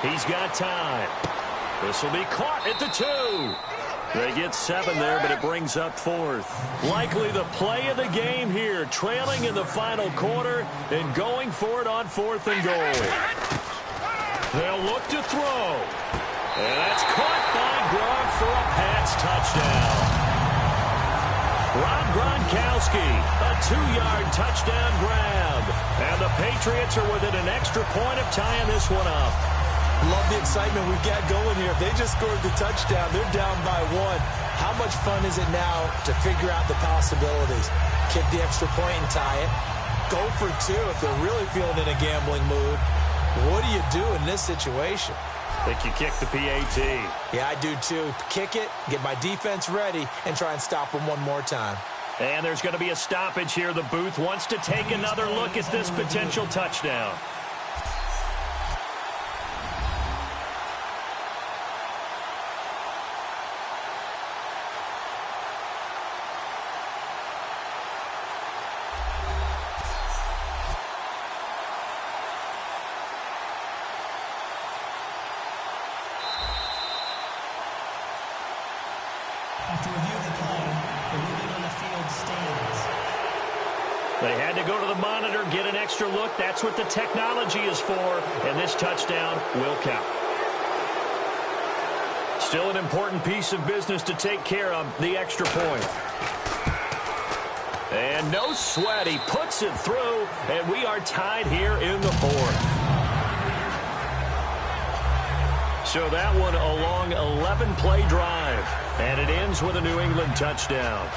He's got time. This will be caught at the 2. They get 7 there, but it brings up 4th. Likely the play of the game here, trailing in the final quarter and going for it on 4th and goal. They'll look to throw. And that's caught by Gronk for a Pats touchdown. Rob Gronkowski, a 2-yard touchdown grab. And the Patriots are within an extra point of tying this one up. Love the excitement we've got going here. If they just scored the touchdown, they're down by 1. How much fun is it now to figure out the possibilities? Kick the extra point and tie it. Go for 2 if they're really feeling in a gambling mood. What do you do in this situation? I think you kick the PAT. Yeah, I do too. Kick it, get my defense ready, and try and stop them one more time. And there's going to be a stoppage here. The booth wants to take another look at this potential touchdown. After review of the play, the ruling on the field stands. They had to go to the monitor, get an extra look. That's what the technology is for, and this touchdown will count. Still an important piece of business to take care of, the extra point. And no sweat, he puts it through, and we are tied here in the 4th. So that one a long 11-play drive, and it ends with a New England touchdown.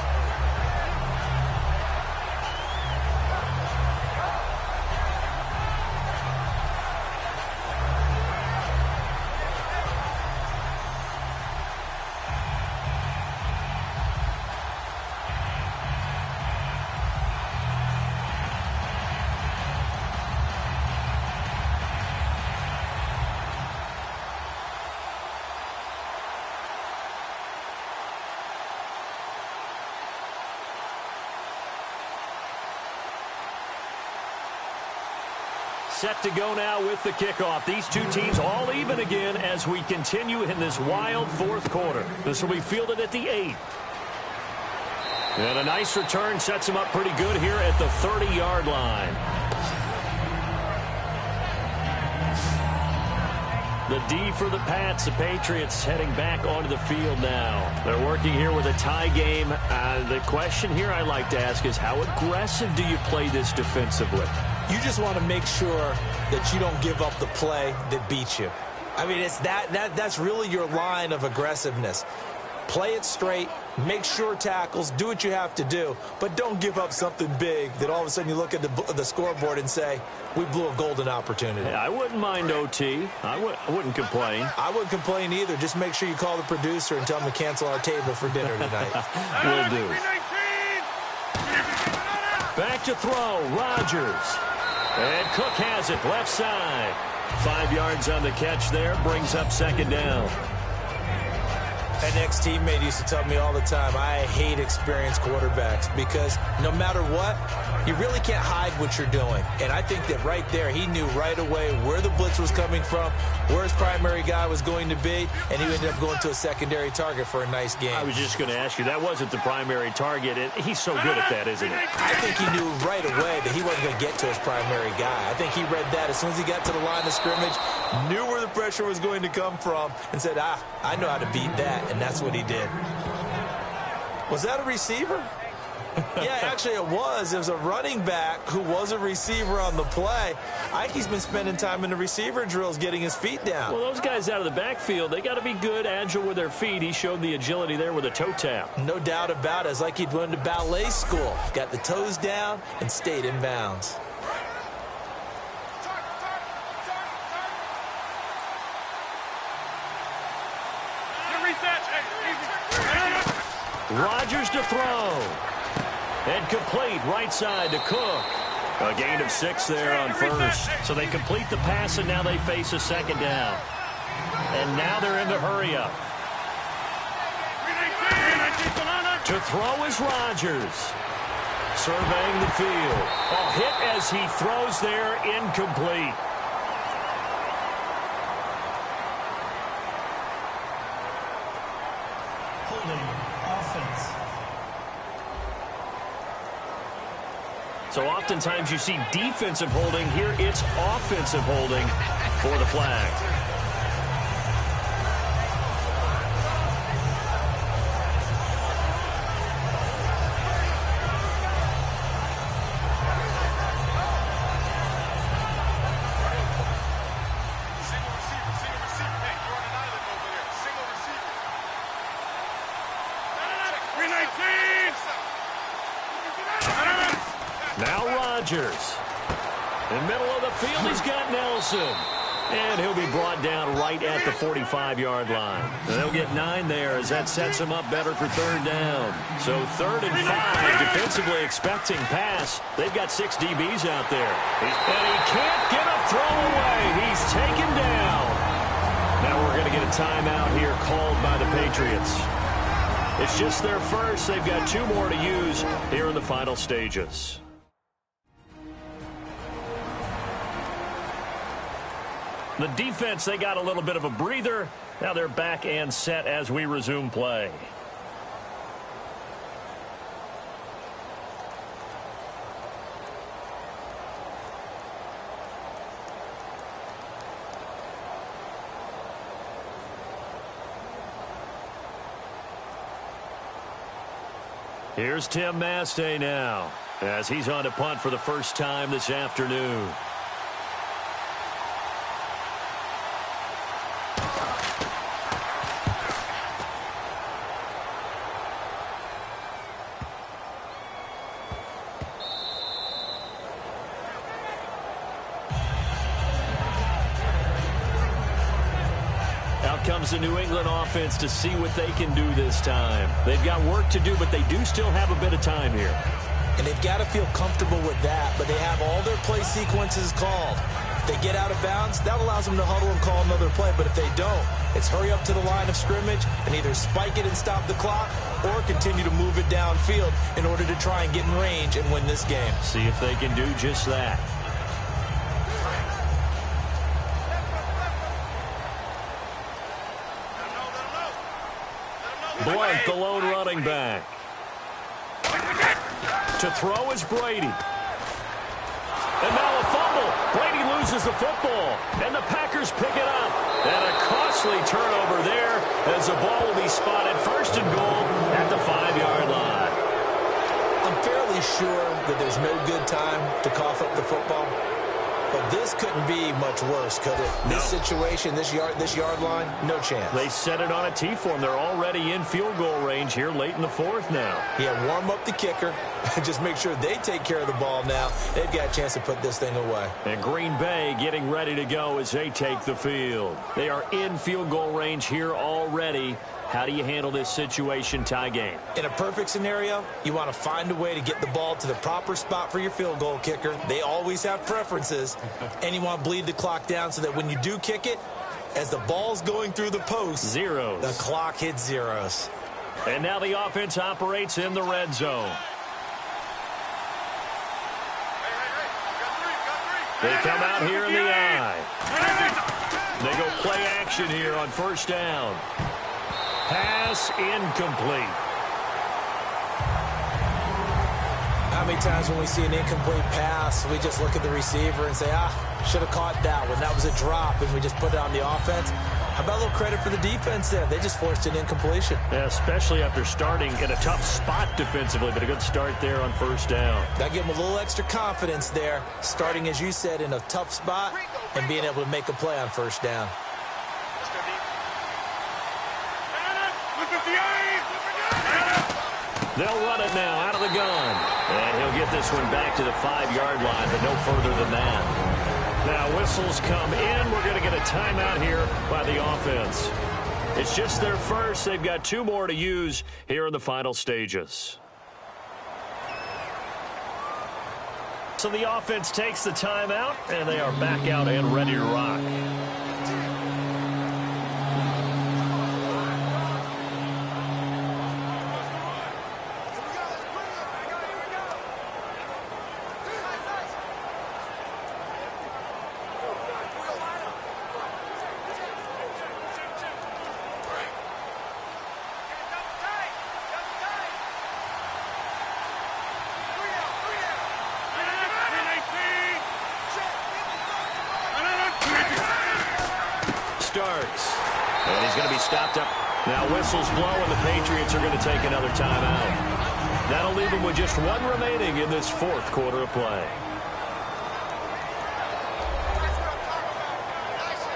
Set to go now with the kickoff. These two teams all even again as we continue in this wild 4th quarter. This will be fielded at the 8. And a nice return sets them up pretty good here at the 30-yard line. The D for the Pats. The Patriots heading back onto the field now. They're working here with a tie game. The question here I'd like to ask is how aggressive do you play this defensively? You just want to make sure that you don't give up the play that beats you. I mean, it's that's really your line of aggressiveness. Play it straight, make sure tackles, do what you have to do, but don't give up something big that all of a sudden you look at the scoreboard and say, we blew a golden opportunity. Yeah, I wouldn't mind OT. I wouldn't complain. I wouldn't complain either. Just make sure you call the producer and tell him to cancel our table for dinner tonight. Will do. Back to throw, Rodgers. And Cook has it, left side. 5 yards on the catch there, brings up 2nd down. An ex-teammate used to tell me all the time, I hate experienced quarterbacks because no matter what, you really can't hide what you're doing. And I think that right there, he knew right away where the blitz was coming from, where his primary guy was going to be, and he ended up going to a secondary target for a nice game. I was just going to ask you, that wasn't the primary target. He's so good at that, isn't he? I think he knew right away that he wasn't going to get to his primary guy. I think he read that as soon as he got to the line of scrimmage, knew where the pressure was going to come from, and said, I know how to beat that. And that's what he did. Was that a receiver? Yeah, actually it was. It was a running back who was a receiver on the play. I think he's been spending time in the receiver drills getting his feet down. Well, those guys out of the backfield, they got to be good, agile with their feet. He showed the agility there with a toe tap. No doubt about it. It's like he'd went to ballet school. Got the toes down and stayed in bounds. Rodgers to throw. And complete right side to Cook. A gain of 6 there on first. So they complete the pass, and now they face a 2nd down. And now they're in the hurry-up. To throw is Rodgers. Surveying the field. A hit as he throws there, incomplete. Holding, offense. So oftentimes you see defensive holding. Here it's offensive holding for the flag. Now Rodgers. In the middle of the field, he's got Nelson. And he'll be brought down right at the 45-yard line. And they'll get 9 there as that sets him up better for third down. So 3rd and 5, defensively expecting pass. They've got 6 DBs out there. And he can't get a throw away. He's taken down. Now we're going to get a timeout here called by the Patriots. It's just their first. They've got 2 more to use here in the final stages. The defense, they got a little bit of a breather. Now they're back and set as we resume play. Here's Tim Mastay now as he's on to punt for the first time this afternoon. Comes the New England offense to see what they can do this time. They've got work to do, but they do still have a bit of time here. And they've got to feel comfortable with that, but they have all their play sequences called. If they get out of bounds, that allows them to huddle and call another play, but if they don't, it's hurry up to the line of scrimmage and either spike it and stop the clock or continue to move it downfield in order to try and get in range and win this game. See if they can do just that. Blunt, the lone running back. To throw is Brady. And now a fumble. Brady loses the football. And the Packers pick it up. And a costly turnover there as the ball will be spotted first and goal at the 5-yard line. I'm fairly sure that there's no good time to cough up the football. But this couldn't be much worse, could it? No. This situation, this yard line, no chance. They set it on a T-form. They're already in field goal range here late in the 4th now. Yeah, warm up the kicker. Just make sure they take care of the ball now. They've got a chance to put this thing away. And Green Bay getting ready to go as they take the field. They are in field goal range here already. How do you handle this situation, tie game? In a perfect scenario, you want to find a way to get the ball to the proper spot for your field goal kicker. They always have preferences. And you want to bleed the clock down so that when you do kick it, as the ball's going through the post, zeros. The clock hits zeros. And now the offense operates in the red zone. They come out here in the eye. They go play action here on first down. Pass incomplete. How many times when we see an incomplete pass, we just look at the receiver and say, should have caught that one. That was a drop, and we just put it on the offense. How about a little credit for the defense there? They just forced an incompletion. Yeah, especially after starting in a tough spot defensively, but a good start there on first down. That gave them a little extra confidence there, starting, as you said, in a tough spot and being able to make a play on first down. They'll run it now out of the gun. And he'll get this one back to the 5-yard line, but no further than that. Now whistles come in. We're going to get a timeout here by the offense. It's just their first. They've got 2 more to use here in the final stages. So the offense takes the timeout, and they are back out and ready to rock. be stopped up. Now whistles blow, and the Patriots are going to take another timeout. That'll leave them with just one remaining in this fourth quarter of play.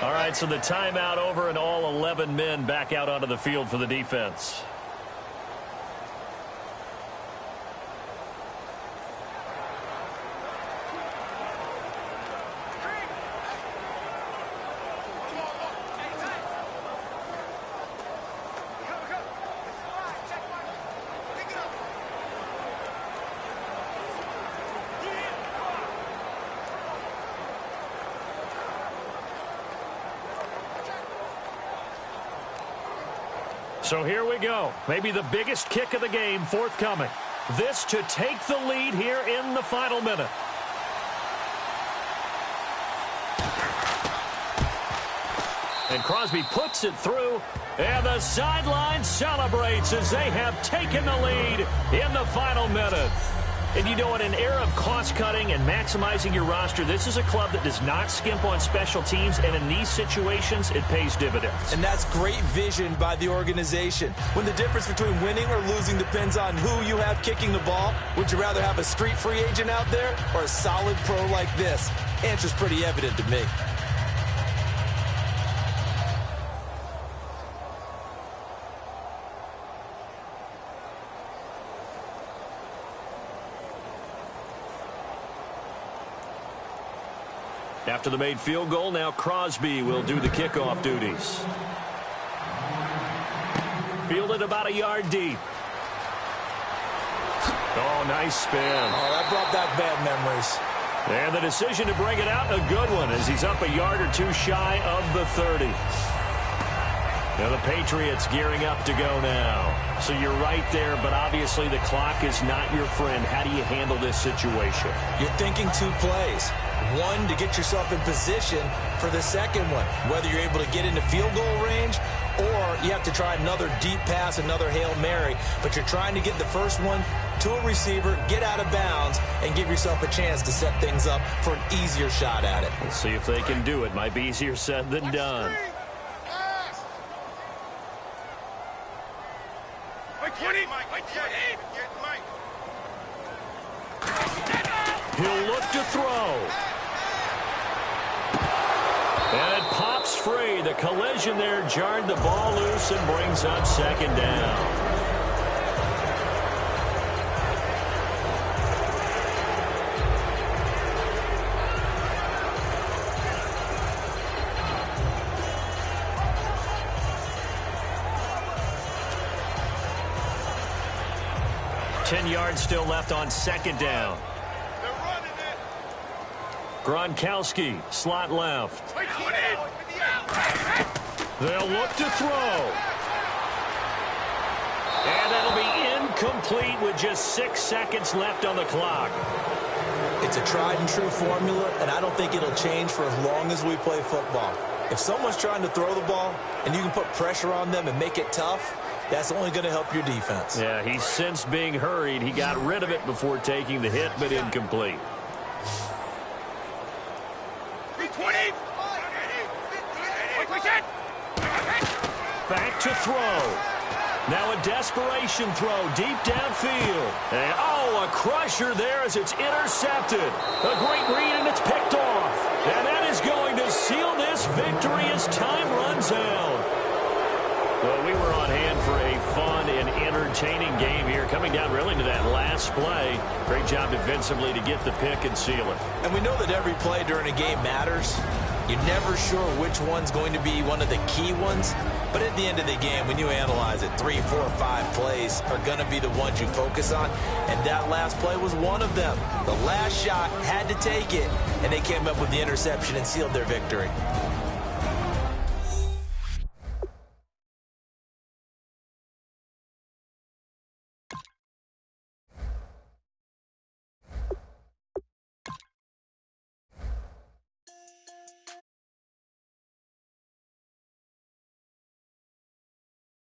All right, so the timeout over, and all 11 men back out onto the field for the defense. So here we go. Maybe the biggest kick of the game forthcoming. This to take the lead here in the final minute. And Crosby puts it through. And the sideline celebrates as they have taken the lead in the final minute. And you know, in an era of cost-cutting and maximizing your roster, this is a club that does not skimp on special teams, and in these situations, it pays dividends. And that's great vision by the organization. When the difference between winning or losing depends on who you have kicking the ball, would you rather have a street free agent out there or a solid pro like this? Answer's pretty evident to me. After the made field goal, now Crosby will do the kickoff duties. Fielded about a yard deep. Oh, nice spin. Oh, that brought back bad memories. And the decision to bring it out, a good one, as he's up a yard or two shy of the 30. Now the Patriots gearing up to go now. So you're right there, but obviously the clock is not your friend. How do you handle this situation? You're thinking two plays. One, to get yourself in position for the second one, whether you're able to get into field goal range or you have to try another deep pass, another Hail Mary, but you're trying to get the first one to a receiver, get out of bounds, and give yourself a chance to set things up for an easier shot at it. Let's see if they can do it. Might be easier said than done. He'll look to throw. And it pops free. The collision there jarred the ball loose and brings up second down. Ten yards still left on second down. Gronkowski, slot left. They'll look to throw. And that'll be incomplete with just 6 seconds left on the clock. It's a tried and true formula, and I don't think it'll change for as long as we play football. If someone's trying to throw the ball and you can put pressure on them and make it tough, that's only going to help your defense. Yeah, he's since being hurried. He got rid of it before taking the hit, but incomplete. Back to throw. Now a desperation throw deep downfield. And, a crusher there as it's intercepted. A great read, and it's picked off. And that is going to seal this victory as time runs out. Well, we were on hand for a fun and entertaining game here, coming down really to that last play. Great job defensively to get the pick and seal it. And we know that every play during a game matters. You're never sure which one's going to be one of the key ones. But at the end of the game, when you analyze it, 3, 4, 5 plays are going to be the ones you focus on. And that last play was one of them. The last shot had to take it, and they came up with the interception and sealed their victory.